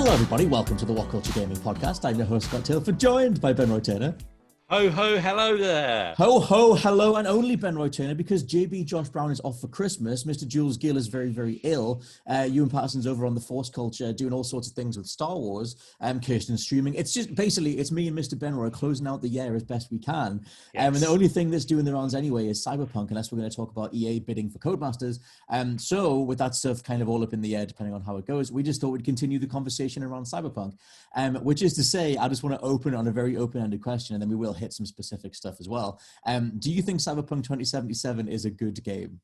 Hello, everybody. Welcome to the WhatCulture Gaming Podcast. I'm your host, Scott Tilford, joined by Ben Roy Turner. Ho, ho, hello there. Ho, ho, hello, and only Ben Roy Turner, because JB Josh Brown is off for Christmas. Mr. Jules Gill is very, very ill. Ewan Patterson's over on the Force Culture doing all sorts of things with Star Wars. Kirsten's streaming. It's just basically, it's me and Mr. Ben Roy closing out the year as best we can. Yes. And the only thing that's doing the rounds anyway is Cyberpunk, unless we're going to talk about EA bidding for Codemasters. So with that stuff kind of all up in the air, depending on how it goes, we just thought we'd continue the conversation around Cyberpunk. Which is to say, I just want to open on a very open-ended question, and then we will hit some specific stuff as well. Do you think Cyberpunk 2077 is a good game?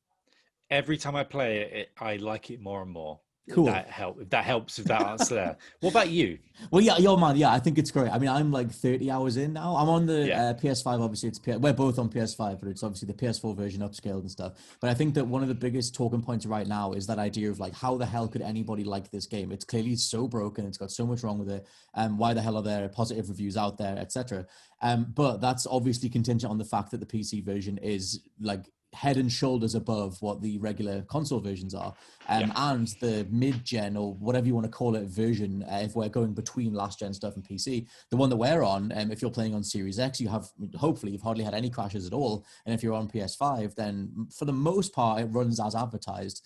Every time I play it, I like it more and more. Cool. If that helps with that answer there. What about you? Well, yeah, yo, man, yeah, I think it's great. I mean, I'm like 30 hours in now. I'm on the PS5, obviously. We're both on PS5, but it's obviously the PS4 version upscaled and stuff. But I think that one of the biggest talking points right now is that idea of like, how the hell could anybody like this game? It's clearly so broken. It's got so much wrong with it. Why the hell are there positive reviews out there, etc.? But that's obviously contingent on the fact that the PC version is like head and shoulders above what the regular console versions are, and the mid-gen, or whatever you want to call it, version, if we're going between last-gen stuff and PC, the one that we're on, if you're playing on Series X, hopefully you've hardly had any crashes at all, and if you're on PS5, then for the most part, it runs as advertised,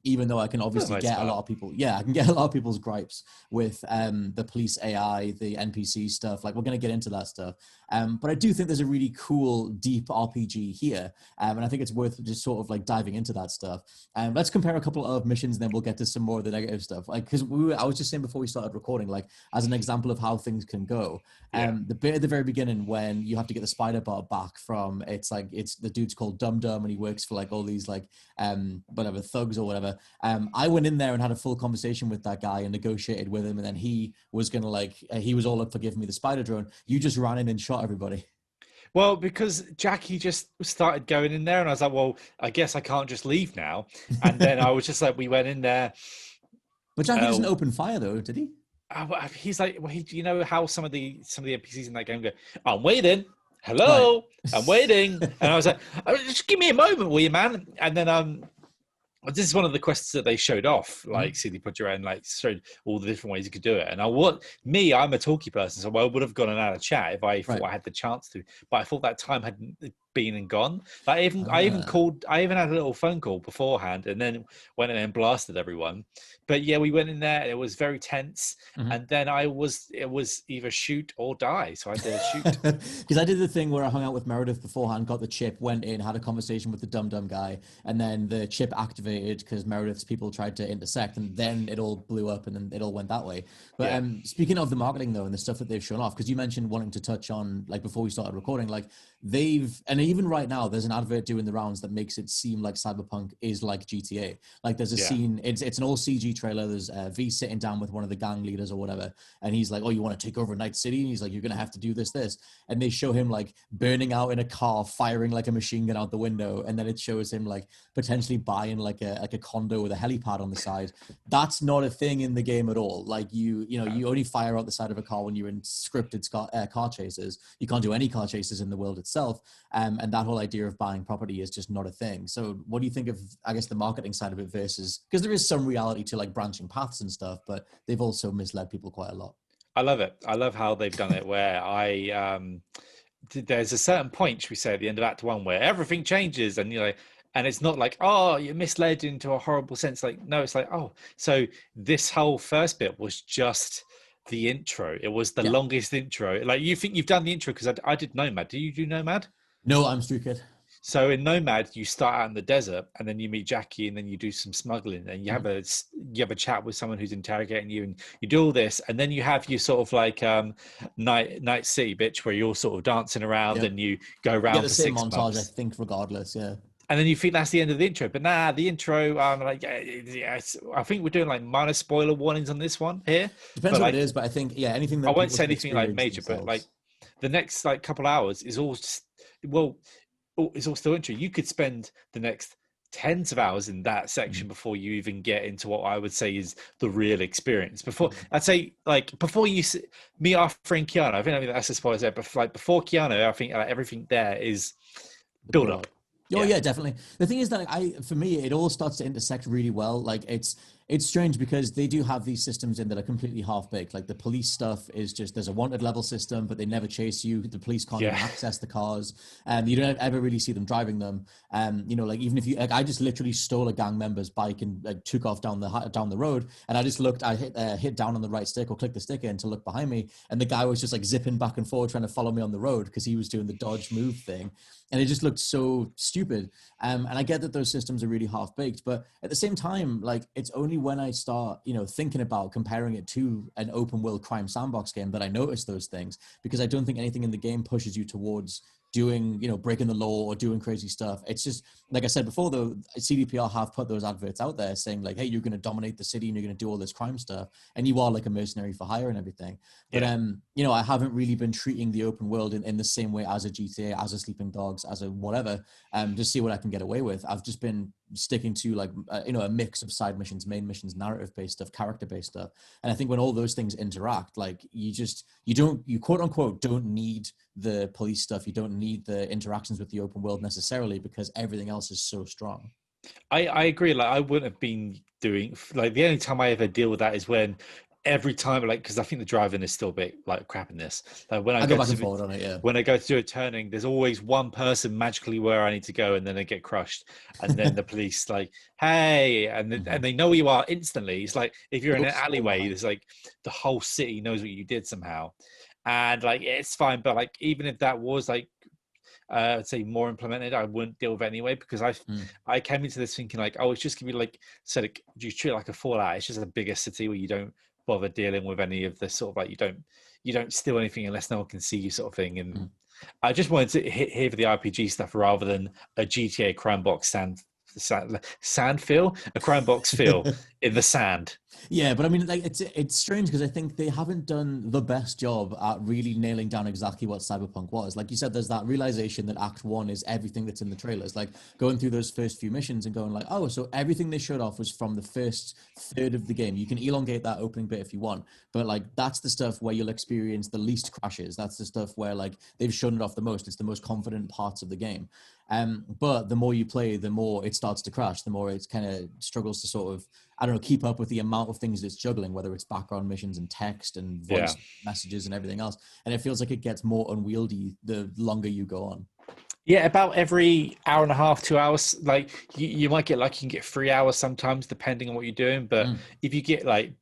even though I can obviously get a lot of people, I can get a lot of people's gripes with the police AI, the NPC stuff, like we're going to get into that stuff, but I do think there's a really cool, deep RPG here, and I think it's worth just sort of like diving into that stuff. Let's compare a couple of missions, and then we'll get to some more of the negative stuff. Like, because I was just saying before we started recording, like as an example of how things can go. The bit at the very beginning when you have to get the spider bot back from, it's the dude's called Dum Dum, and he works for like all these like whatever thugs or whatever. I went in there and had a full conversation with that guy and negotiated with him, and then he was gonna he was all up for giving me the spider drone. You just ran in and shot everybody. Well, because Jackie just started going in there, and I was like, well, I guess I can't just leave now. And then I was just like, we went in there. But Jackie doesn't open fire though, did he? He's like, well, you know how some of the NPCs in that game go, I'm waiting. Hello, right. I'm waiting. And I was like, just give me a moment, will you, man? And then this is one of the quests that they showed off, like CD Projekt, and like showed all the different ways you could do it. And I'm a talky person, so I would have gone and had a chat if I thought I had the chance to. But I thought that time had been and gone. Like I even had a little phone call beforehand, and then went in and blasted everyone. But yeah, we went in there, and it was very tense. And then it was either shoot or die. So I did shoot. Because I did the thing where I hung out with Meredith beforehand, got the chip, went in, had a conversation with the Dum Dum guy, and then the chip activated because Meredith's people tried to intersect, and then it all blew up, and then it all went that way. But speaking of the marketing though, and the stuff that they've shown off, because you mentioned wanting to touch on, like before we started recording, like and even right now there's an advert doing the rounds that makes it seem like Cyberpunk is like GTA. Like there's a scene, it's an all CG trailer, there's V sitting down with one of the gang leaders or whatever, and he's like, oh, you want to take over Night City? And he's like, you're gonna have to do this, and they show him like burning out in a car, firing like a machine gun out the window, and then it shows him like potentially buying like a condo with a helipad on the side. That's not a thing in the game at all. Like you only fire out the side of a car when you're in scripted car chases. You can't do any car chases in the world itself, and that whole idea of buying property is just not a thing. So what do you think of, I guess, the marketing side of it versus, because there is some reality to like branching paths and stuff, but they've also misled people quite a lot. I love it. I love how they've done it, where there's a certain point, should we say, at the end of Act 1 where everything changes, and and it's not like, oh, you're misled into a horrible sense. Like, no, it's like, oh, so this whole first bit was just the intro. It was the longest intro. Like, you think you've done the intro, because I did Nomad. Do you do Nomad? No, I'm stupid. So in Nomad, you start out in the desert, and then you meet Jackie, and then you do some smuggling, and you have a chat with someone who's interrogating you, and you do all this, and then you have your sort of like night city bitch, where you're all sort of dancing around and you go around for 6 months. Montage, I think, regardless, And then you think that's the end of the intro, but the intro, I think we're doing like minor spoiler warnings on this one here. Depends what it is, but I think anything that I won't say anything like major, themselves. But like the next like couple hours is all just, it's all still intro. You could spend the next tens of hours in that section before you even get into what I would say is the real experience. I'd say, like, before you meet our friend Keanu, I think that's as far as there. But like before Keanu, I think everything there is build up. Oh yeah, definitely. The thing is that for me, it all starts to intersect really well. Like It's strange because they do have these systems in that are completely half-baked. Like the police stuff is just, there's a wanted level system, but they never chase you. The police can't even access the cars. You don't ever really see them driving them. You know, like even if you, like I just literally stole a gang member's bike and like took off down the road, and I just looked, I hit down on the right stick or clicked the stick in to look behind me, and the guy was just like zipping back and forth trying to follow me on the road because he was doing the dodge move thing. And it just looked so stupid. And I get that those systems are really half-baked, but at the same time, like it's only when I start, you know, thinking about comparing it to an open world crime sandbox game that I notice those things, because I don't think anything in the game pushes you towards doing, you know, breaking the law or doing crazy stuff. It's just, like I said before, though, CDPR have put those adverts out there saying like, hey, you're going to dominate the city and you're going to do all this crime stuff. And you are like a mercenary for hire and everything. But, you know, I haven't really been treating the open world in the same way as a GTA, as a Sleeping Dogs, as a whatever, to see what I can get away with. I've just been sticking to like, you know, a mix of side missions, main missions, narrative-based stuff, character-based stuff. And I think when all those things interact, like you quote unquote don't need the police stuff. You don't need the interactions with the open world necessarily because everything else is so strong. I agree. Like I wouldn't have been doing, like the only time I ever deal with that is when every time, like, because I think the driving is still a bit like crap in this. Like when I go back and forward on it, yeah. When I go to do a turning, there's always one person magically where I need to go, and then they get crushed, and then the police like, hey, and they know who you are instantly. It's like if you're in an alleyway, there's like the whole city knows what you did somehow, and like it's fine. But like even if that was like, I'd say more implemented, I wouldn't deal with it anyway, because I came into this thinking like, oh, it's just gonna be like, so like, you treat it like a Fallout. It's just a bigger city where you don't bother dealing with any of the sort of like, you don't steal anything unless no one can see you sort of thing. And I just wanted to hit here for the RPG stuff rather than a GTA crime box sand feel, a crime box feel in the sand. Yeah, but I mean, like it's strange because I think they haven't done the best job at really nailing down exactly what Cyberpunk was. Like you said, there's that realization that Act 1 is everything that's in the trailers. Like going through those first few missions and going like, oh, so everything they showed off was from the first third of the game. You can elongate that opening bit if you want, but like that's the stuff where you'll experience the least crashes. That's the stuff where like they've shown it off the most. It's the most confident parts of the game. But the more you play, the more it starts to crash, the more it kind of struggles to sort of, I don't know, keep up with the amount of things it's juggling, whether it's background missions and text and voice messages and everything else. And it feels like it gets more unwieldy the longer you go on. Yeah, about every hour and a half, 2 hours. Like you might get lucky, you can get 3 hours sometimes, depending on what you're doing. But if you get like,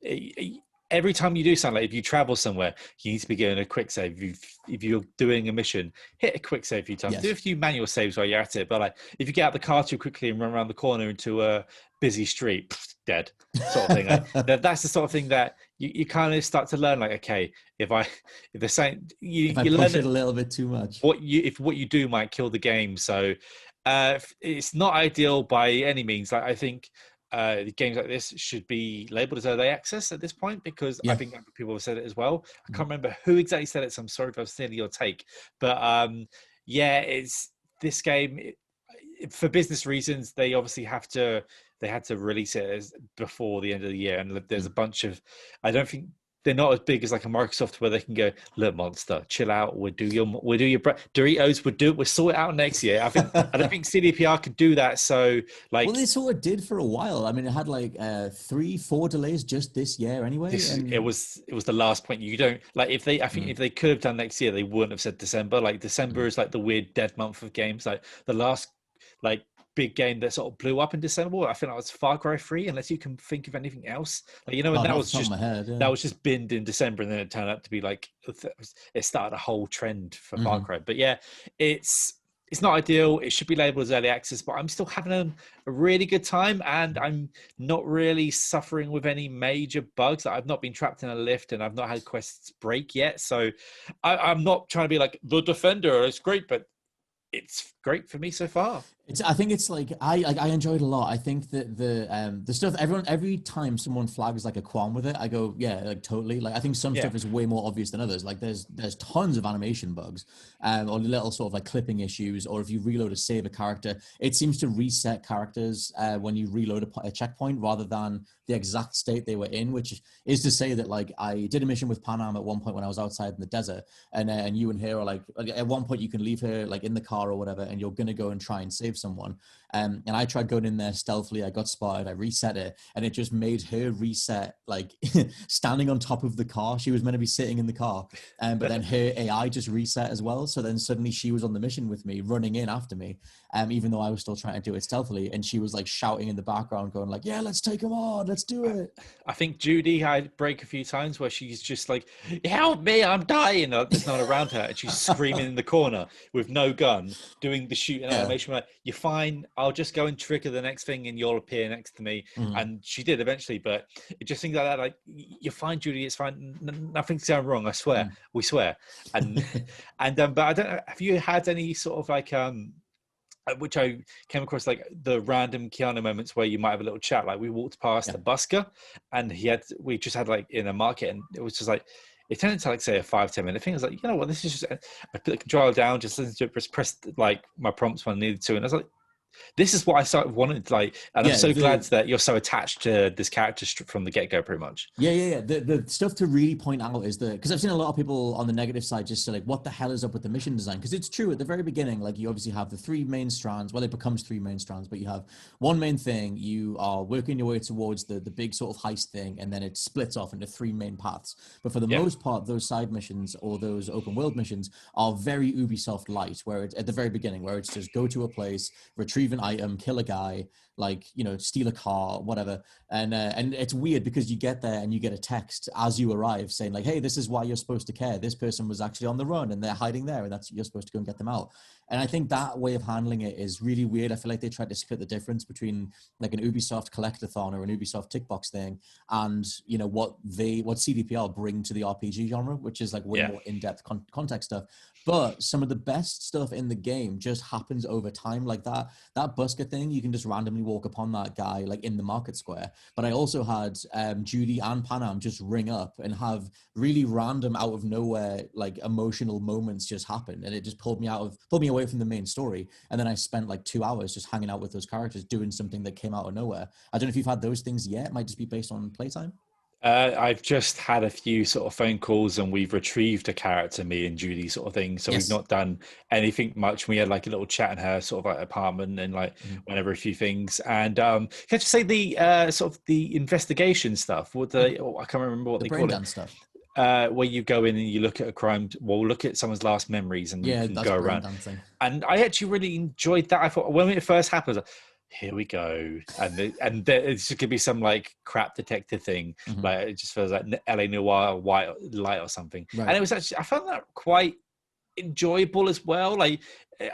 every time you do something, like if you travel somewhere, you need to be getting a quick save. If you're doing a mission, hit a quick save a few times. Yes. Do a few manual saves while you're at it. But like, if you get out the car too quickly and run around the corner into a busy street, dead sort of thing. Like, that's the sort of thing that you kind of start to learn. Like, okay, if they're saying you push it a little bit too much, what you do might kill the game. So it's not ideal by any means. Like I think. The games like this should be labeled as early access at this point, because I think people have said it as well. I can't remember who exactly said it, so I'm sorry if I've stealing your take. But it's this game for business reasons. They obviously had to release it before the end of the year, and there's a bunch of. I don't think. They're not as big as like a Microsoft where they can go, look, Monster, chill out. We'll do your Doritos. We'll sort it out next year. I don't think CDPR could do that. So like, well, they sort of did for a while. I mean, it had like 3-4 delays just this year anyway. It was the last point. You don't like if they. I think if they could have done next year, they wouldn't have said December. Like December is like the weird dead month of games. Like the last like big game that sort of blew up in December, I think that was Far Cry 3, unless you can think of anything else. Like, you know, and that was just that was just binned in December, and then it turned out to be like it started a whole trend for Far Cry. But yeah, it's not ideal. It should be labeled as early access, but I'm still having a really good time, and I'm not really suffering with any major bugs. I've not been trapped in a lift, and I've not had quests break yet. So I'm not trying to be like the Defender. It's great, but it's great for me so far. I think it's like I enjoyed it a lot. I think that the stuff every time someone flags like a qualm with it, I go, yeah, like totally. Like I think some stuff is way more obvious than others. Like there's tons of animation bugs, or little sort of like clipping issues, or if you reload a save a character, it seems to reset characters when you reload a checkpoint rather than the exact state they were in, which is to say that like I did a mission with Panam at one point when I was outside in the desert, and you and her are like at one point you can leave her like in the car or whatever, and you're gonna go and try and save someone. And I tried going in there stealthily. I got spotted. I reset it, and it just made her reset like standing on top of the car. She was meant to be sitting in the car, but then her AI just reset as well. So then suddenly she was on the mission with me, running in after me, even though I was still trying to do it stealthily. And she was like shouting in the background, going like, "Yeah, let's take him on. Let's do it." I think Judy had break a few times where she's just like, "Help me, I'm dying." There's no one around her, and she's screaming in the corner with no gun, doing the shooting animation. Like, "You're fine. I'll just go and trigger the next thing, and you'll appear next to me." And she did eventually, but it just things like that. Like, "You're fine, Judy. It's fine. Nothing's going wrong. I swear. We swear." And but I don't know. Have you had any sort of like which I came across, like the random Keanu moments where you might have a little chat? Like we walked past a busker, and we just had like in a market, and it was just like, it turned into like say a 5-10 minute thing. I was like, you know what, this is just, I put the controller down, just listen to it, press like my prompts when I needed to, and I was like, this is what I started wanting to like, and I'm so glad that you're so attached to this character from the get-go, pretty much. Yeah. The stuff to really point out is because I've seen a lot of people on the negative side just say like, what the hell is up with the mission design? Because it's true, at the very beginning, like you obviously have the 3 main strands. Well, it becomes 3 main strands, but you have one main thing. You are working your way towards the big sort of heist thing, and then it splits off into 3 main paths. But for the most part, those side missions or those open world missions are very Ubisoft light, where it's at the very beginning, where it's just go to a place, retrieve an item, kill a guy, like, you know, steal a car, whatever. And it's weird because you get there and you get a text as you arrive saying like, hey, this is why you're supposed to care. This person was actually on the run and they're hiding there, and you're supposed to go and get them out. And I think that way of handling it is really weird. I feel like they tried to split the difference between like an Ubisoft collectathon or an Ubisoft tick box thing and, you know, what CDPR bring to the RPG genre, which is like way more in-depth context stuff. But some of the best stuff in the game just happens over time. Like that busker thing, you can just randomly walk upon that guy like in the market square. But I also had Judy and Panam just ring up and have really random out of nowhere like emotional moments just happen, and it just pulled me away from the main story. And then I spent like 2 hours just hanging out with those characters doing something that came out of nowhere. I don't know if you've had those things yet. It might just be based on playtime. I've just had a few sort of phone calls, and we've retrieved a character, me and Judy, sort of thing. So we've not done anything much. We had like a little chat in her sort of like apartment, and like whenever a few things. And can I just say the sort of the investigation stuff? I can't remember what they call it. Stuff. Where you go in and you look at a crime, look at someone's last memories, and you can go around. Dancing. And I actually really enjoyed that. I thought when it first happened, I was like, here we go, and it's just gonna be some like crap detective thing, like it just feels like LA Noir White Light or something. And it was actually, I found that quite enjoyable as well. Like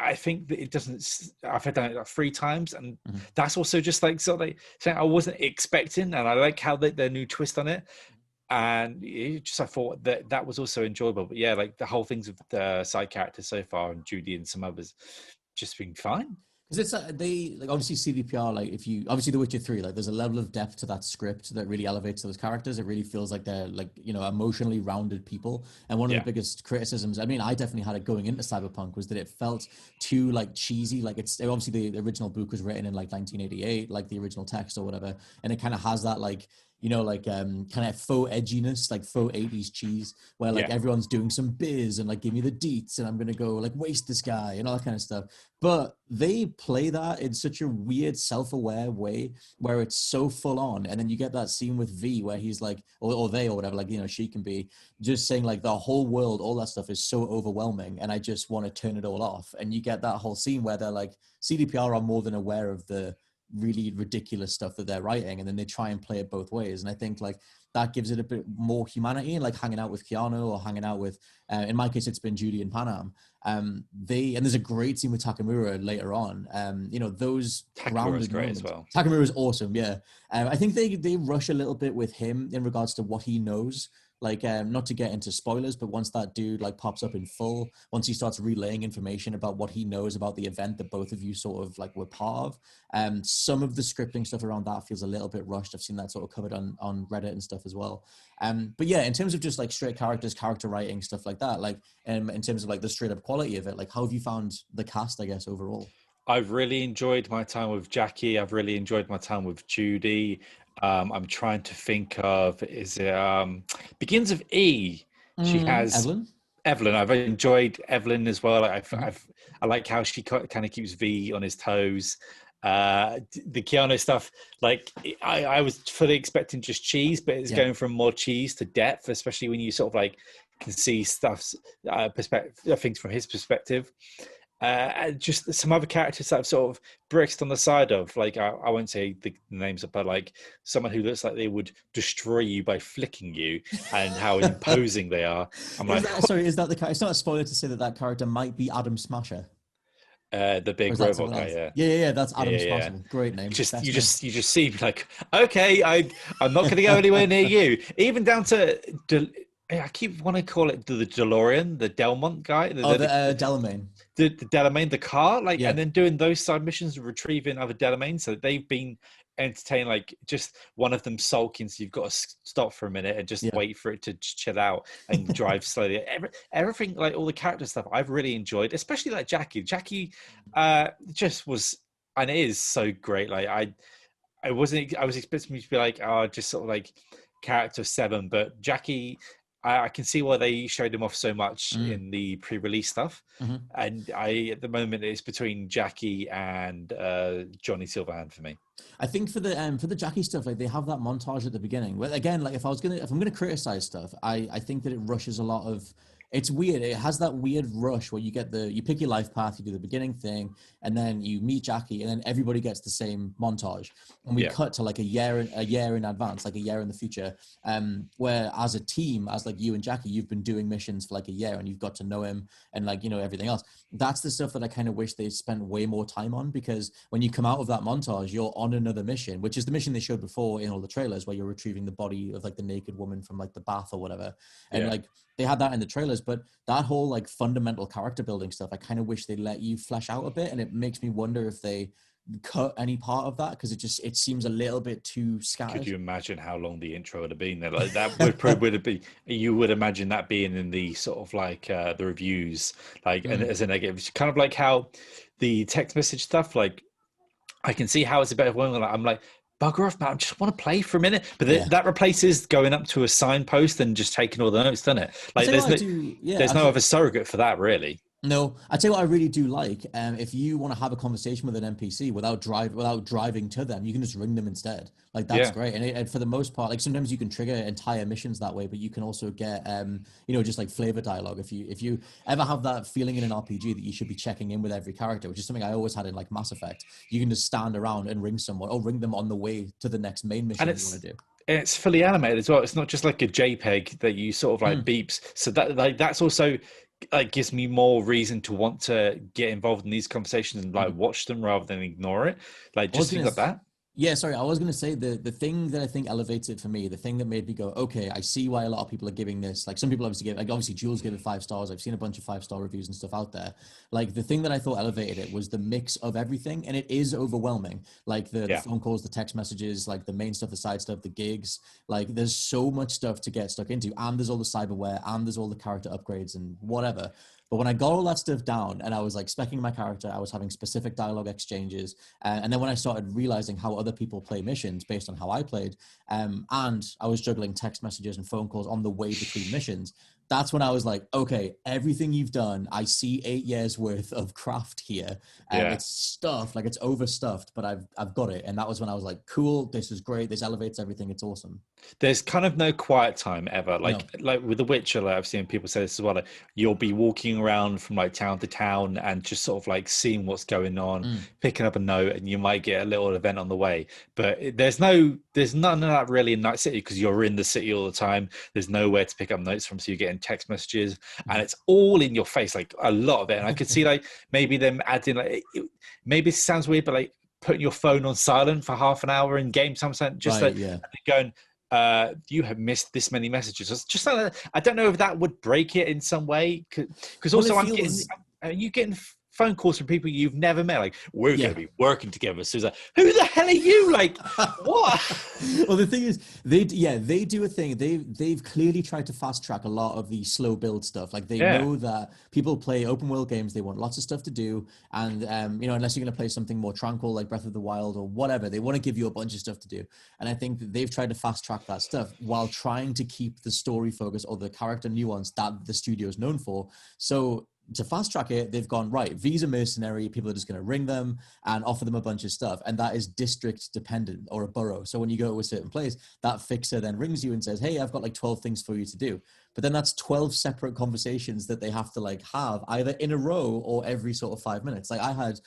I think that it doesn't, I've had that like 3 times, and that's also just like sort of like saying I wasn't expecting, and I like how their new twist on it. And I thought that was also enjoyable. But yeah, like the whole things with the side characters so far, and Judy and some others, just been fine. Because it's they like obviously CDPR, like if you obviously The Witcher 3, like there's a level of depth to that script that really elevates those characters. It really feels like they're like, you know, emotionally rounded people. And one of the biggest criticisms, I mean, I definitely had it going into Cyberpunk, was that it felt too like cheesy. Like it's obviously the original book was written in like 1988, like the original text or whatever, and it kind of has that like, you know, like kind of faux edginess, like faux 80s cheese, where like everyone's doing some biz and like give me the deets and I'm gonna go like waste this guy and all that kind of stuff. But they play that in such a weird self-aware way where it's so full on. And then you get that scene with V where he's like, or they or whatever, like, you know, she can be just saying like the whole world, all that stuff is so overwhelming and I just want to turn it all off. And you get that whole scene where they're like, CDPR are more than aware of the really ridiculous stuff that they're writing, and then they try and play it both ways. And I think like that gives it a bit more humanity, and like hanging out with Keanu or hanging out with in my case it's been Judy and Panam. And there's a great scene with Takamura later on. You know, those Takamura's great as well. Takamura's awesome. I think they rush a little bit with him in regards to what he knows. Like, not to get into spoilers, but once that dude like pops up in full, once he starts relaying information about what he knows about the event that both of you sort of like were part of, some of the scripting stuff around that feels a little bit rushed. I've seen that sort of covered on Reddit and stuff as well. But yeah, in terms of just like straight characters, character writing, stuff like that, like in terms of like the straight up quality of it, like how have you found the cast, I guess, overall? I've really enjoyed my time with Jackie. I've really enjoyed my time with Judy. I'm trying to think of, is it begins with E? She has Evelyn. I've enjoyed Evelyn as well. I like how she kind of keeps V on his toes. The Keanu stuff, like I was fully expecting just cheese, but it's going from more cheese to depth, especially when you sort of like can see stuff's perspective, things from his perspective. And just some other characters that I've sort of bricked on the side of, like I won't say the names, but like someone who looks like they would destroy you by flicking you, and how imposing they are. Is that the character? It's not a spoiler to say that character might be Adam Smasher. The big robot guy, yeah. That's Adam Smasher. Great name. You just see like, okay, I'm not going to go anywhere near you. Even down to I keep wanting to call it the DeLorean, the Delmont guy. The Delamain. The Delamain, the car, and then doing those side missions of retrieving other Delamains. So they've been entertaining, like just one of them sulking, so you've got to stop for a minute and just wait for it to chill out and drive slowly. Everything, like all the character stuff, I've really enjoyed, especially like Jackie just was and is so great. Like I was expecting me to be like, just sort of like character 7, but Jackie, I can see why they showed him off so much in the pre-release stuff. And at the moment it's between Jackie and Johnny Silverhand for me. I think for the Jackie stuff, like they have that montage at the beginning. But again, like if I'm gonna criticize stuff, I think that it rushes a lot of. It's weird. It has that weird rush where you pick your life path, you do the beginning thing, and then you meet Jackie, and then everybody gets the same montage. And we cut to like a year in advance, like a year in the future, where as a team, as like you and Jackie, you've been doing missions for like a year, and you've got to know him, and like everything else. That's the stuff that I kind of wish they spent way more time on, because when you come out of that montage, you're on another mission, which is the mission they showed before in all the trailers, where you're retrieving the body of like the naked woman from like the bath or whatever, and like they had that in the trailers, but that whole like fundamental character building stuff, I kind of wish they let you flesh out a bit, and it makes me wonder if they cut any part of that, because it seems a little bit too scattered. Could you imagine how long the intro would have been there? Like that would have been. You would imagine that being in the sort of like the reviews, like and as a negative. It's kind of like how the text message stuff. Like I can see how it's a bit of one. I'm like, bugger off, man, I just want to play for a minute. But that replaces going up to a signpost and just taking all the notes, doesn't it? Like there's no other surrogate for that, really. No, I tell you what I really do like. If you want to have a conversation with an NPC without driving to them, you can just ring them instead. Like that's great. And for the most part, like sometimes you can trigger entire missions that way, but you can also get just like flavor dialogue. If you ever have that feeling in an RPG that you should be checking in with every character, which is something I always had in like Mass Effect, you can just stand around and ring someone, or ring them on the way to the next main mission that you want to do. And it's fully animated as well. It's not just like a JPEG that you sort of like beeps. So that's also like gives me more reason to want to get involved in these conversations and like watch them rather than ignore it. Like just things like that. Yeah, sorry, I was going to say the thing that I think elevates it for me, the thing that made me go, okay, I see why a lot of people are giving this. Like some people obviously Jules gave it 5 stars. I've seen a bunch of 5-star reviews and stuff out there. Like the thing that I thought elevated it was the mix of everything, and it is overwhelming. Like the phone calls, the text messages, like the main stuff, the side stuff, the gigs. Like there's so much stuff to get stuck into, and there's all the cyberware, and there's all the character upgrades and whatever. But when I got all that stuff down and I was like speccing my character, I was having specific dialogue exchanges. And then when I started realizing how other people play missions based on how I played, and I was juggling text messages and phone calls on the way between missions, that's when I was like, okay, everything you've done, I see 8 years worth of craft here. And it's stuffed, like it's overstuffed, but I've got it. And that was when I was like, cool, this is great. This elevates everything. It's awesome. There's kind of no quiet time ever. Like with The Witcher, like I've seen people say this as well. Like you'll be walking around from like town to town and just sort of like seeing what's going on, picking up a note, and you might get a little event on the way. But there's none of that really in Night City, because you're in the city all the time. There's nowhere to pick up notes from, so you're getting text messages, and it's all in your face, like a lot of it. And I could see like maybe them adding like maybe it sounds weird, but like putting your phone on silent for half an hour in game sometimes, just going, you have missed this many messages. It's just like, I don't know if that would break it in some way, because also are you getting phone calls from people you've never met. Like, we're going to be working together. So it's like, who the hell are you? Like, what? Well, the thing is, they do a thing. They've clearly tried to fast track a lot of the slow build stuff. Like, they know that people play open world games. They want lots of stuff to do. And, unless you're going to play something more tranquil, like Breath of the Wild or whatever, they want to give you a bunch of stuff to do. And I think that they've tried to fast track that stuff while trying to keep the story focus or the character nuance that the studio is known for. So to fast track it, they've gone, right, V's a mercenary, people are just going to ring them and offer them a bunch of stuff. And that is district dependent, or a borough. So when you go to a certain place, that fixer then rings you and says, hey, I've got like 12 things for you to do. But then that's 12 separate conversations that they have to like have either in a row or every sort of 5 minutes. Like I had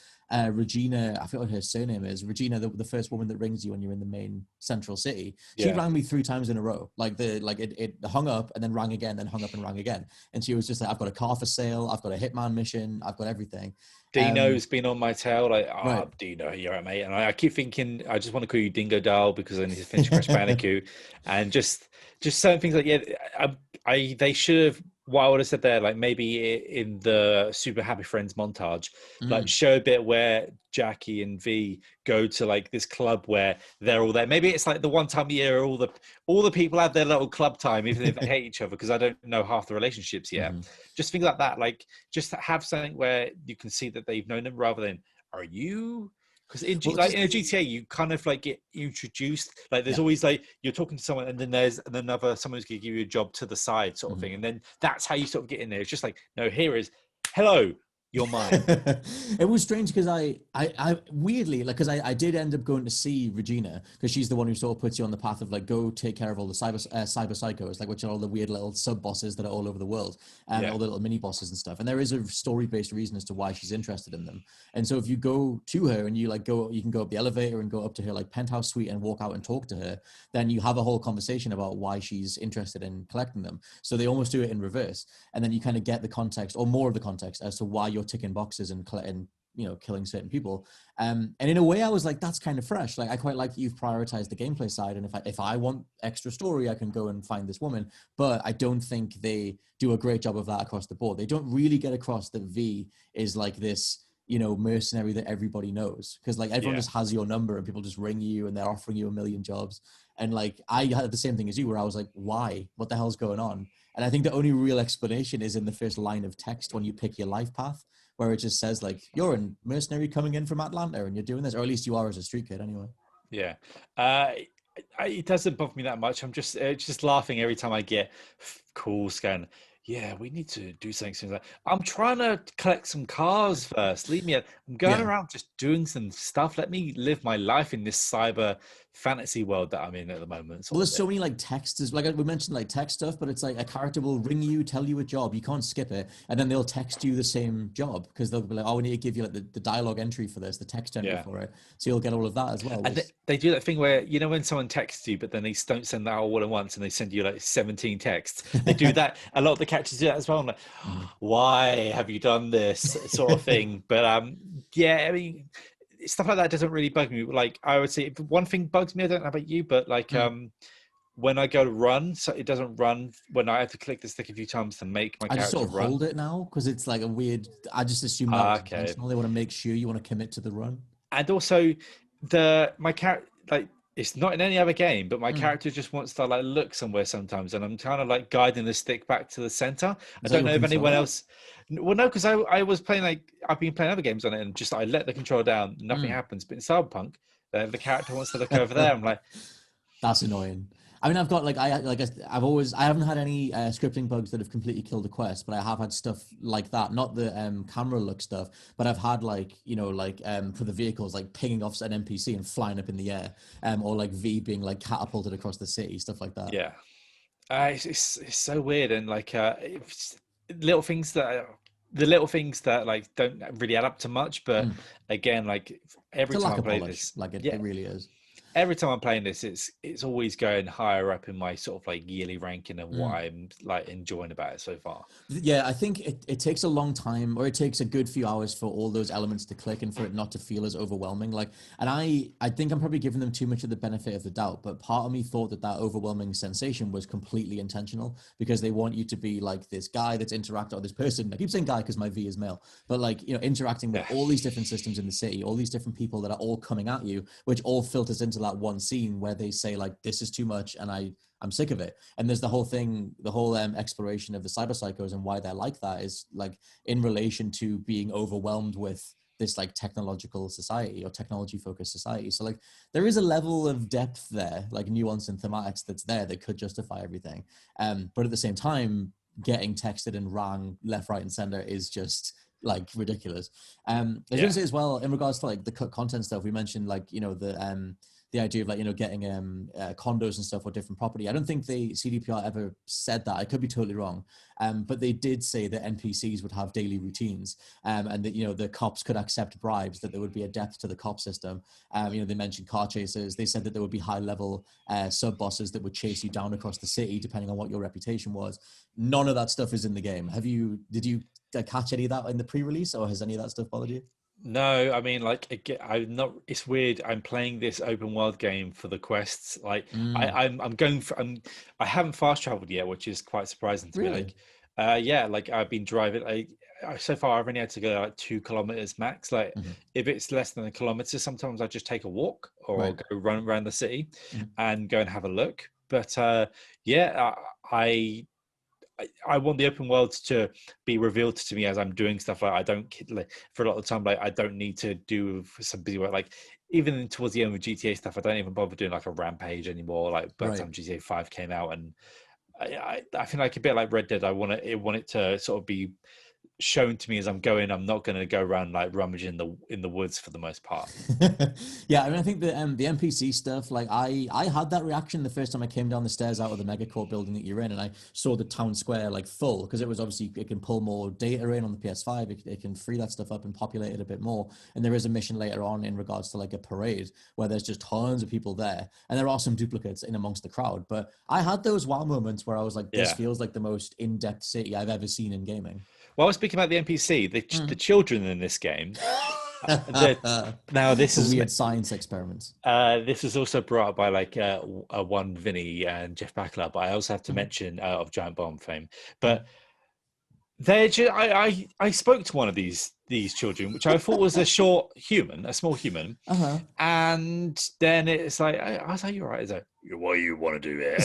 Regina, I forget what her surname is, Regina, the first woman that rings you when you're in the main central city. She rang me 3 times in a row. It hung up and then rang again, then hung up and rang again. And she was just like, I've got a car for sale, I've got a Hitman mission, I've got everything. Dino's been on my tail, like, right. Dino, you're right, mate. And I keep thinking, I just want to call you Dingo Doll because I need to finish Crash Bandicoot. And just certain things like, they should have, what I would have said there, like maybe in the Super Happy Friends montage, like show a bit where Jackie and V go to like this club where they're all there. Maybe it's like the one time a year all the people have their little club time, even if they hate each other, because I don't know half the relationships yet. Just things like that, like just have something where you can see that they've known them rather than, are you? Because in a GTA, you kind of like get introduced. Like there's always like you're talking to someone, and then there's someone's going to give you a job to the side, sort of thing, and then that's how you sort of get in there. It's just like, no, here is, hello, you're mine. It was strange because I weirdly, like, because I did end up going to see Regina because she's the one who sort of puts you on the path of like, go take care of all the cyber psychos, like, which are all the weird little sub bosses that are all over the world, and all the little mini bosses and stuff. And there is a story based reason as to why she's interested in them. And so if you go to her and you can go up the elevator and go up to her like penthouse suite and walk out and talk to her, then you have a whole conversation about why she's interested in collecting them. So they almost do it in reverse, and then you kind of get the context or more of the context as to why you're ticking boxes and killing certain people. And in a way I was like, that's kind of fresh. Like I quite like that you've prioritized the gameplay side, and if I want extra story, I can go and find this woman. But I don't think they do a great job of that across the board. They don't really get across that V is like this mercenary that everybody knows, because like everyone just has your number and people just ring you and they're offering you a million jobs. And like I had the same thing as you, where I was like, why? What the hell's going on? And I think the only real explanation is in the first line of text when you pick your life path, where it just says like, you're a mercenary coming in from Atlanta and you're doing this, or at least you are as a street kid anyway. Yeah. It doesn't bother me that much. I'm just laughing every time I get calls going, yeah, we need to do something. Like, I'm trying to collect some cars first. Leave me. I'm going around just doing some stuff. Let me live my life in this cyber fantasy world that I'm in at the moment. Well, there's so many like texts, like we mentioned, like text stuff, but it's like a character will ring you, tell you a job, you can't skip it, and then they'll text you the same job because they'll be like, oh, we need to give you like the dialogue entry for this, the text entry for it, so you'll get all of that as well. And they do that thing where when someone texts you, but then they don't send that all at once, and they send you like 17 texts. They do that. A lot of the characters do that as well. I'm like, why have you done this sort of thing? But I mean, stuff like that doesn't really bug me. Like I would say, one thing bugs me. I don't know about you, but like when I go to run, so it doesn't run when I have to click the stick a few times to make my character run. I just sort of hold it now because it's like a weird. I just assume that they want to make sure you want to commit to the run. And also, my character, like, it's not in any other game, but my character just wants to like look somewhere sometimes, and I'm kind of like guiding the stick back to the center. I don't know if anyone else. Well, no, because I was playing I've been playing other games on it, and just I let the controller down, nothing happens. But in Cyberpunk, the character wants to look over there. I'm like, that's annoying. I mean, I've got I haven't had any scripting bugs that have completely killed the quest, but I have had stuff like that. Not the camera look stuff, but I've had for the vehicles, like pinging off an NPC and flying up in the air, or like V being like catapulted across the city, stuff like that. Yeah, it's so weird, and like little things that like don't really add up to much, but again, like every time I play this, like it really is. every time I'm playing this, it's always going higher up in my sort of like yearly ranking of what I'm like enjoying about it so far. Yeah, I think it takes a long time, or it takes a good few hours for all those elements to click and for it not to feel as overwhelming. Like, and I think I'm probably giving them too much of the benefit of the doubt, but part of me thought that overwhelming sensation was completely intentional, because they want you to be like this guy that's interacting, or this person. I keep saying guy because my V is male, but like, you know, interacting with all these different systems in the city, all these different people that are all coming at you, which all filters into that one scene where they say like, this is too much, and I'm sick of it. And there's the whole thing, the whole exploration of the cyber psychos and why they're like that is like in relation to being overwhelmed with this like technological society or technology focused society. So like there is a level of depth there, like nuance and thematics that's there that could justify everything. But at the same time, getting texted and rang left, right, and center is just like ridiculous. I was gonna say as well, in regards to like the cut content stuff, we mentioned like, you know, the idea of like, you know, getting condos and stuff or different property. I don't think the CDPR ever said that. I could be totally wrong. But they did say that NPCs would have daily routines, and that, you know, the cops could accept bribes, that there would be a depth to the cop system. You know, they mentioned car chasers. They said that there would be high level sub bosses that would chase you down across the city depending on what your reputation was. None of that stuff is in the game. Did you catch any of that in the pre-release, or has any of that stuff bothered you? No, I mean, like, again, I'm not. It's weird. I'm playing this open world game for the quests. Like, I'm going for. I haven't fast traveled yet, which is quite surprising to me. Like, yeah, like I've been driving. So far, I've only had to go like 2 kilometers max. Like, if it's less than a kilometer, sometimes I just take a walk or I'll go run around the city and go and have a look. But yeah, I want the open world to be revealed to me as I'm doing stuff. Like I don't, like, for a lot of the time, like I don't need to do some busy work. Like even towards the end with GTA stuff, I don't even bother doing like a rampage anymore. Like by the time GTA 5 came out, and I feel like a bit like Red Dead. I want it to sort of be shown to me as I'm going. I'm not going to go around like rummaging in the woods for the most part. Yeah, I mean, I think the NPC stuff, like I had that reaction the first time I came down the stairs out of the megacorp building that you're in, and I saw the town square like full, because it was obviously, it can pull more data in on the PS5, it can free that stuff up and populate it a bit more. And there is a mission later on in regards to like a parade where there's just tons of people there, and there are some duplicates in amongst the crowd. But I had those wow moments where I was like, this feels like the most in-depth city I've ever seen in gaming. Well, I was speaking about the NPC, the children in this game. Now this is weird science experiments. This is also brought up by like one Vinny and Jeff Backler, but I also have to mention of Giant Bomb fame. But I spoke to one of these children, which I thought was a small human, and then it's like I was like, "You're right." It's like, "What do you want to do here?"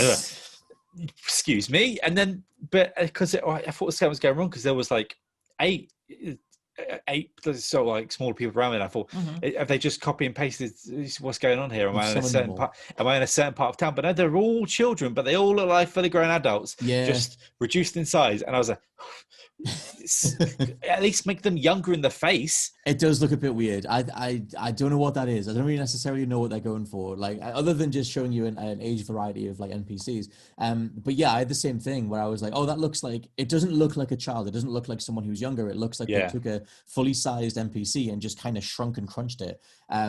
Excuse me. And then, but because I thought something was going wrong, because there was like eight so like smaller people around me, and I thought, have they just copy and pasted what's going on here? Am I in a certain part of town? But no, they're all children, but they all look like fully grown adults, just reduced in size. And I was like, at least make them younger in the face. It does look a bit weird. I don't know what that is. I don't really necessarily know what they're going for, like other than just showing you an age variety of like NPCs. But yeah, I had the same thing where I was like, oh, that looks like, it doesn't look like a child. It doesn't look like someone who's younger. It looks like they took a fully sized NPC and just kind of shrunk and crunched it.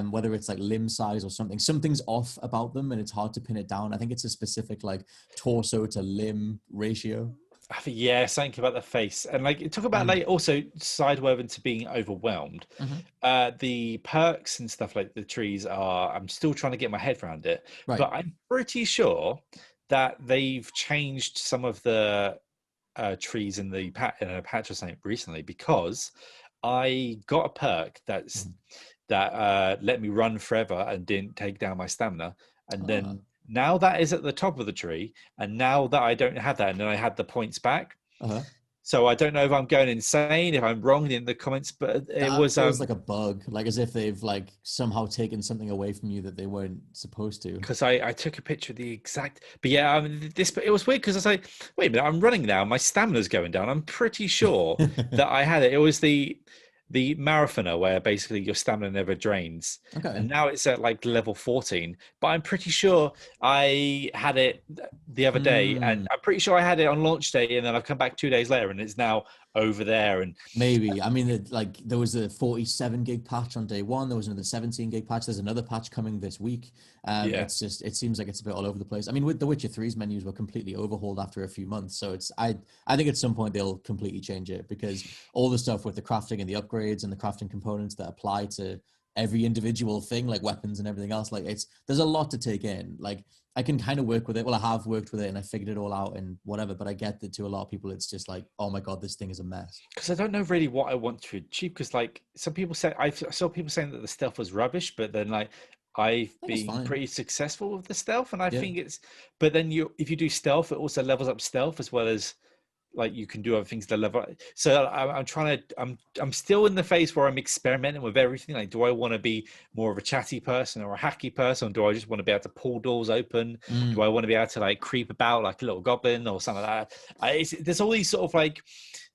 Whether it's like limb size or something's off about them, and it's hard to pin it down. I think it's a specific like torso to limb ratio. I think, yeah, something about the face, and like talk about like also sidewoven to being overwhelmed. The perks and stuff like the trees I'm still trying to get my head around it, but I'm pretty sure that they've changed some of the trees in a patch or something recently, because I got a perk that let me run forever and didn't take down my stamina, and then now that is at the top of the tree, and now that I don't have that, and then I had the points back. So I don't know if I'm going insane, if I'm wrong in the comments, but it was like a bug, like as if they've like somehow taken something away from you that they weren't supposed to. Because I took a picture of the exact, but yeah, I mean, it was weird, because I was like, wait a minute, I'm running now, my stamina's going down. I'm pretty sure that I had it. It was the marathoner, where basically your stamina never drains, and now it's at like level 14, but I'm pretty sure I had it the other day, and I'm pretty sure I had it on launch day, and then I've come back 2 days later and it's now over there. And maybe, I mean, like there was a 47 gig patch on day one. There was another 17 gig patch. There's another patch coming this week. It's just, it seems like it's a bit all over the place. I mean, with The Witcher 3's menus were completely overhauled after a few months. So I think at some point they'll completely change it, because all the stuff with the crafting and the upgrades and the crafting components that apply to every individual thing, like weapons and everything else, like there's a lot to take in. Like I can kind of work with it. Well, I have worked with it and I figured it all out and whatever, but I get that to a lot of people, it's just like, oh my God, this thing is a mess. Because I don't know really what I want to achieve. Because like some people say, I saw people saying that the stealth was rubbish, but then like I've been pretty successful with the stealth, and I think it's, but then if you do stealth, it also levels up stealth as well as like you can do other things to level. So I'm still in the phase where I'm experimenting with everything. Like, do I want to be more of a chatty person or a hacky person? Do I just want to be able to pull doors open? Do I want to be able to like creep about like a little goblin or something like that? There's all these sort of like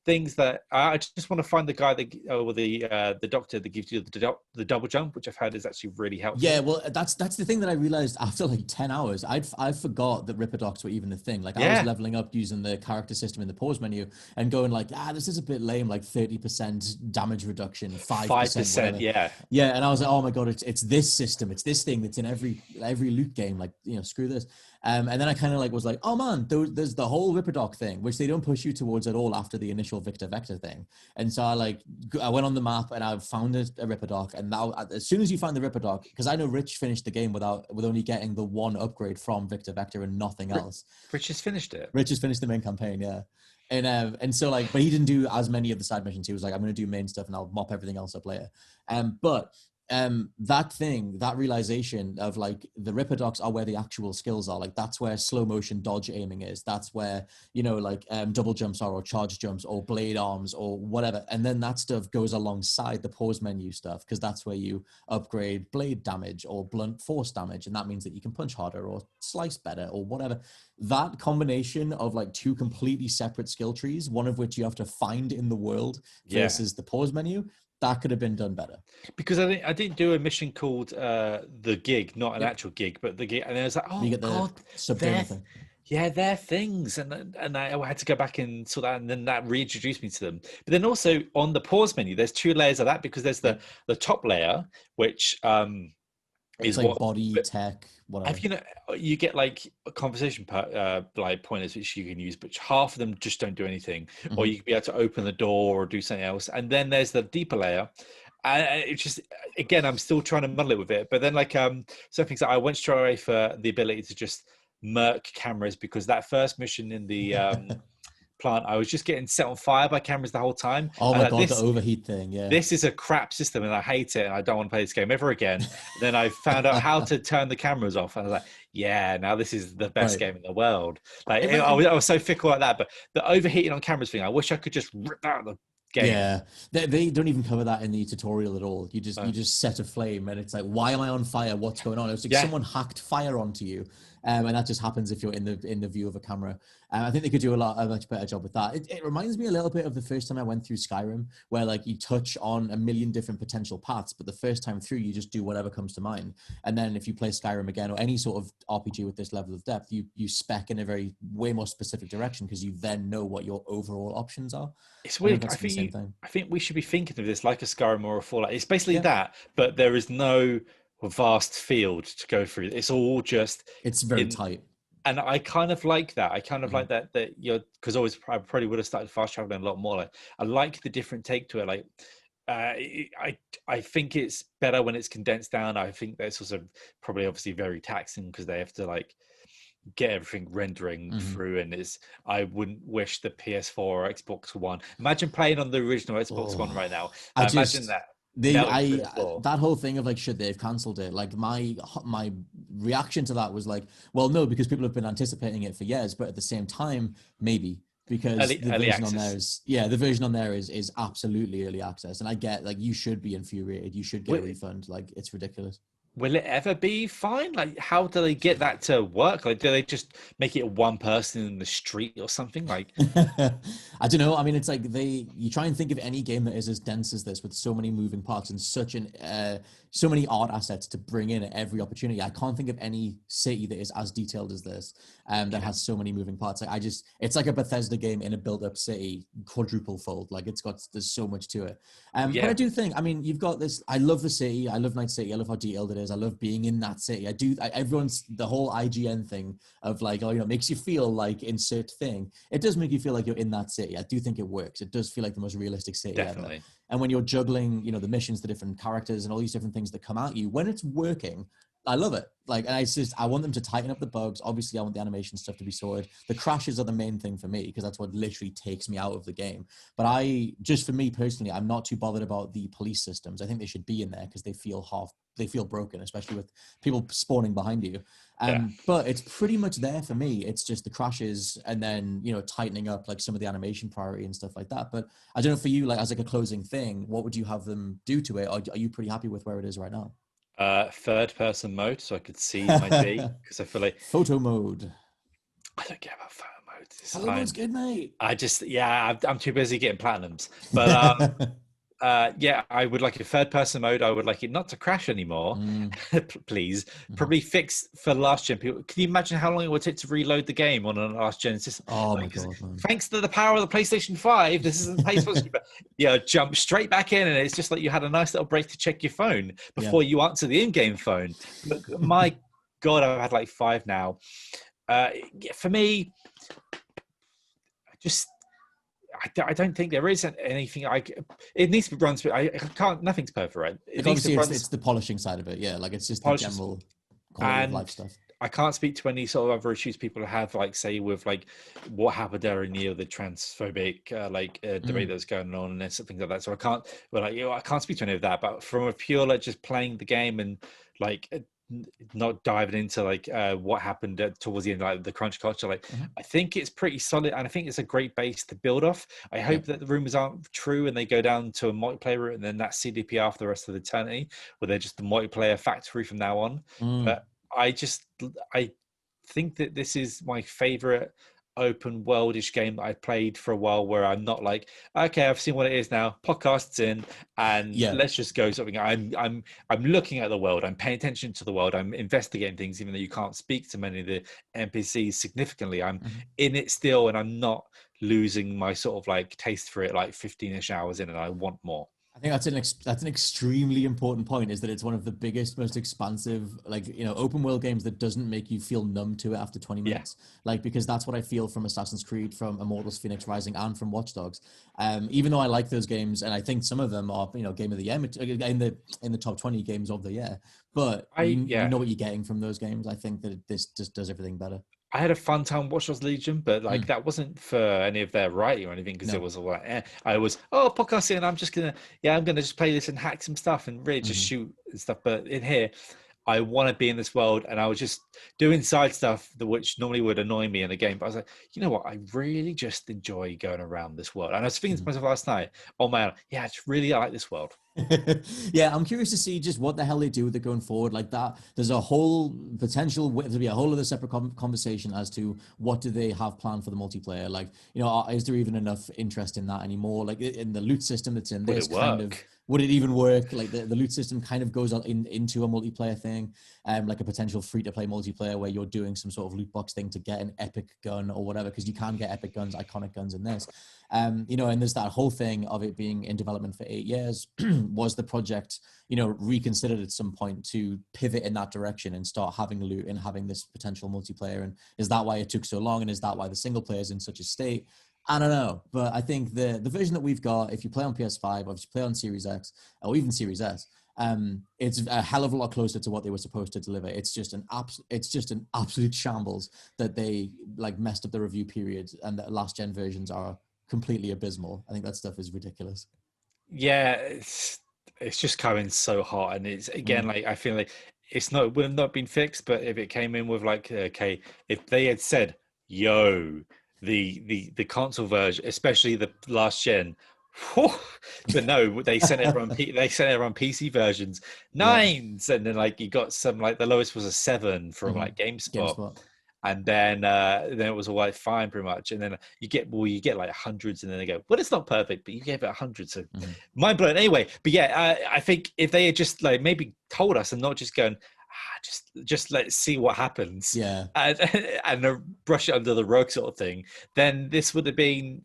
things that I just want to find the guy that, or the doctor that gives you the double jump, which I've heard is actually really helpful. Yeah, well, that's the thing that I realized after like 10 hours. I forgot that Ripperdocs were even a thing. Like I was leveling up using the character system in the pause menu and going like, this is a bit lame, like 30% damage reduction, 5%, yeah. And I was like, oh my God, it's this system, it's this thing that's in every loot game. Like, screw this. And then I kind of like was like, oh man, there's the whole Ripperdoc thing, which they don't push you towards at all after the initial Victor Vector thing. And so I went on the map and I found a Ripperdoc. And now as soon as you find the Ripperdoc, because I know Rich finished the game with only getting the one upgrade from Victor Vector and nothing else. Rich has finished it. Rich has finished the main campaign, yeah. And so like, but he didn't do as many of the side missions. He was like, I'm going to do main stuff and I'll mop everything else up later. But that realization of like the Ripperdocs are where the actual skills are. Like that's where slow motion dodge aiming is. That's where, double jumps are, or charge jumps, or blade arms, or whatever. And then that stuff goes alongside the pause menu stuff, because that's where you upgrade blade damage or blunt force damage. And that means that you can punch harder or slice better or whatever. That combination of like two completely separate skill trees, one of which you have to find in the world versus the pause menu, that could have been done better. Because I didn't do a mission called The Gig, not an actual gig, but The Gig. And I was like, oh, you get the thing. Yeah, they're things. And I had to go back and sort that, and then that reintroduced me to them. But then also on the pause menu, there's two layers of that, because there's the top layer, which is like body tech, whatever. You get like a conversation like pointers which you can use, but half of them just don't do anything. Or you can be able to open the door or do something else. And then there's the deeper layer. And it's just, again, I'm still trying to muddle it with it. But then like some things that I went straight away for the ability to just murk cameras, because that first mission in the plant, I was just getting set on fire by cameras the whole time. Oh my God, the overheat thing, yeah. This is a crap system and I hate it and I don't want to play this game ever again. Then I found out how to turn the cameras off, and I was like, yeah, now this is the best game in the world. Like I was so fickle like that. But the overheating on cameras thing, I wish I could just rip out the game. Yeah, they don't even cover that in the tutorial at all. You just set a flame and it's like, why am I on fire? What's going on? It's like someone hacked fire onto you. And that just happens if you're in the view of a camera. I think they could do a much better job with that. It reminds me a little bit of the first time I went through Skyrim, where like you touch on a million different potential paths, but the first time through you just do whatever comes to mind. And then if you play Skyrim again, or any sort of RPG with this level of depth, you spec in a way more specific direction, because you then know what your overall options are. It's weird. I think we should be thinking of this like a Skyrim or a Fallout. It's basically that, but there is no vast field to go through. It's all just, it's very tight. And I kind of like that. I kind of like that because I probably would have started fast traveling a lot more. Like I like the different take to it. Like I think it's better when it's condensed down. I think that's also probably obviously very taxing, because they have to like get everything rendering through, and I wouldn't wish the PS4 or Xbox One. Imagine playing on the original Xbox One right now. Imagine that. That whole thing of like, should they have cancelled it? Like my reaction to that was like, well, no, because people have been anticipating it for years, but at the same time, maybe, because the version on there is absolutely early access, and I get like you should be infuriated, you should get a refund, like it's ridiculous. will it ever be fine? Like, how do they get that to work? Like, do they just make it one person in the street or something? Like, I don't know. I mean, it's like you try and think of any game that is as dense as this with so many moving parts and so many art assets to bring in at every opportunity. I can't think of any city that is as detailed as this, that has so many moving parts. Like it's like a Bethesda game in a built-up city, quadruple fold. Like there's so much to it. But I do think, I mean, you've got this. I love the city. I love Night City. I love how detailed it is. I love being in that city. Everyone's the whole IGN thing of like, oh, makes you feel like insert thing. It does make you feel like you're in that city. I do think it works. It does feel like the most realistic city definitely. ever. And when you're juggling, the missions, the different characters and all these different things that come at you, when it's working, I love it. Like, and I want them to tighten up the bugs. Obviously, I want the animation stuff to be sorted. The crashes are the main thing for me because that's what literally takes me out of the game. But for me personally, I'm not too bothered about the police systems. I think they should be in there because they feel broken, especially with people spawning behind you. But it's pretty much there for me. It's just the crashes and then, tightening up like some of the animation priority and stuff like that. But I don't know for you, like as like a closing thing, what would you have them do to it? Are you pretty happy with where it is right now? Third person mode, so I could see my D, because I feel like photo mode. I don't care about photo mode. Photo mode's good, mate. I'm too busy getting platinums. But I would like a third person mode. I would like it not to crash anymore, please. Probably fix for last gen people. Can you imagine how long it would take to reload the game on a last gen system? Oh my god! Man. Thanks to the power of the PlayStation 5, this isn't PlayStation. Jump straight back in, and it's just like you had a nice little break to check your phone before you answer the in-game phone. But my god, I've had like 5 now. For me, I don't think there is anything. It needs to be run through. I can't. Nothing's perfect, right? It's the polishing side of it. Yeah, like it's just the general quality of life stuff. I can't speak to any sort of other issues people have, like say with like what happened during the transphobic debate that's going on and things like that. So I can't. I can't speak to any of that. But from a pure just playing the game and not diving into what happened towards the end, like the crunch culture, I think it's pretty solid, and I think it's a great base to build off. I hope that the rumors aren't true and they go down to a multiplayer route and then that's CDPR for the rest of the eternity, where they're just the multiplayer factory from now on. But I think that this is my favorite open worldish game that I've played for a while, where I'm not like, okay, I've seen what it is now, podcast's in, and let's just go something. I'm looking at the world, I'm paying attention to the world, I'm investigating things, even though you can't speak to many of the NPCs significantly. I'm in it still, and I'm not losing my sort of taste for it 15ish hours in, and I want more. I think that's an extremely important point, is that it's one of the biggest, most expansive, open world games that doesn't make you feel numb to it after 20 minutes. Because that's what I feel from Assassin's Creed, from Immortals Phoenix Rising, and from Watch Dogs. Even though I like those games, and I think some of them are, game of the year, in the top 20 games of the year. But you know what you're getting from those games. I think that this just does everything better. I had a fun time Watch Dogs Legion, but that wasn't for any of their writing or anything, because it was all I was podcasting, and I'm just gonna just play this and hack some stuff and really just shoot and stuff. But in here, I want to be in this world, and I was just doing side stuff which normally would annoy me in a game. But I was like, you know what? I really just enjoy going around this world. And I was thinking to myself last night, oh man, I like this world. I'm curious to see just what the hell they do with it going forward. Like that, there's a whole potential to be a whole other separate conversation as to what do they have planned for the multiplayer. Is there even enough interest in that anymore? Like in the loot system that's in this would it even work? Like the loot system kind of goes into a multiplayer thing, like a potential free-to-play multiplayer where you're doing some sort of loot box thing to get an epic gun or whatever, because you can get epic guns, iconic guns in this. And there's that whole thing of it being in development for 8 years. Was the project, reconsidered at some point to pivot in that direction and start having loot and having this potential multiplayer? And is that why it took so long? And is that why the single player is in such a state? I don't know, but I think the version that we've got, if you play on PS5 or if you play on Series X or even Series S, it's a hell of a lot closer to what they were supposed to deliver. It's just an absolute shambles that they messed up the review period, and the last gen versions are completely abysmal. I think that stuff is ridiculous. Yeah, it's just coming so hot, and it's again I feel like would have not been fixed. But if it came in with if they had said, the console version, especially the last gen, But no, they sent it on PC versions, 9s, and then like you got some, like the lowest was a 7 from like GameSpot. And then it was all like fine, pretty much. And then you get like hundreds, and then they go, well, it's not perfect, but you gave it 100, so mind blown. Anyway, but yeah, I think if they had just like maybe told us and not just going, just let's see what happens, and brush it under the rug sort of thing, then this would have been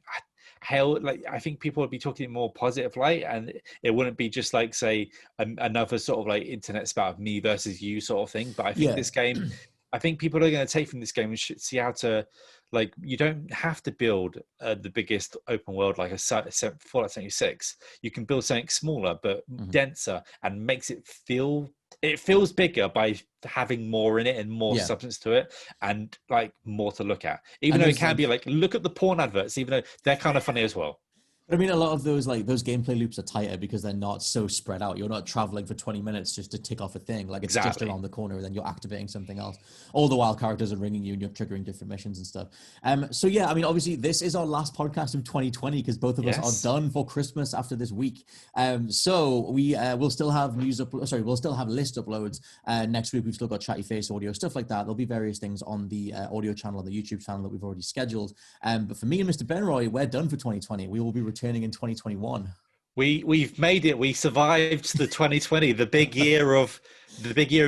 hell. Like I think people would be talking in more positive light, and it wouldn't be just like say another sort of like internet spout of me versus you sort of thing. But I think this game. I think people are going to take from this game and see how to, like, you don't have to build the biggest open world like a Fallout 76. You can build something smaller but denser, and makes it feels bigger by having more in it and more substance to it, and like more to look at. Even though it can be like, look at the porn adverts, even though they're kind of funny as well. I mean, a lot of those gameplay loops are tighter because they're not so spread out. You're not traveling for 20 minutes just to tick off a thing. Like it's just around the corner, and then you're activating something else. All the while characters are ringing you and you're triggering different missions and stuff. So yeah, I mean, obviously this is our last podcast of 2020 because both of us are done for Christmas after this week. So we will still have we'll still have list uploads next week. We've still got Chatty Face audio, stuff like that. There'll be various things on the audio channel, on the YouTube channel that we've already scheduled. But for me and Mr. Benroy, we're done for 2020. We will be returning in 2021. We've made it. We survived the 2020, the big year of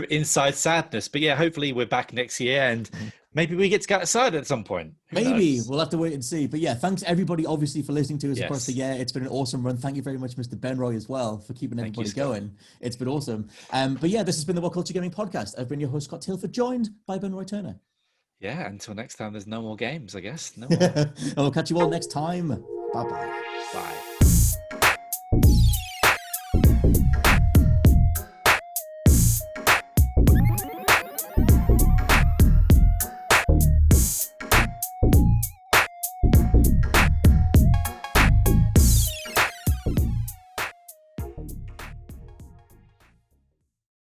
inside sadness. But yeah, hopefully we're back next year, and maybe we get to get outside at some point. Who knows? We'll have to wait and see. But yeah, thanks everybody obviously for listening to us across the year. It's been an awesome run. Thank you very much, Mr. Benroy, as well, for keeping everybody going. It's been awesome. But yeah, this has been the WhatCulture Gaming Podcast. I've been your host, Scott Tilford, joined by Benroy Turner. Yeah, until next time, there's no more games, I guess. No more. And we'll catch you all next time. Bye-bye. Bye.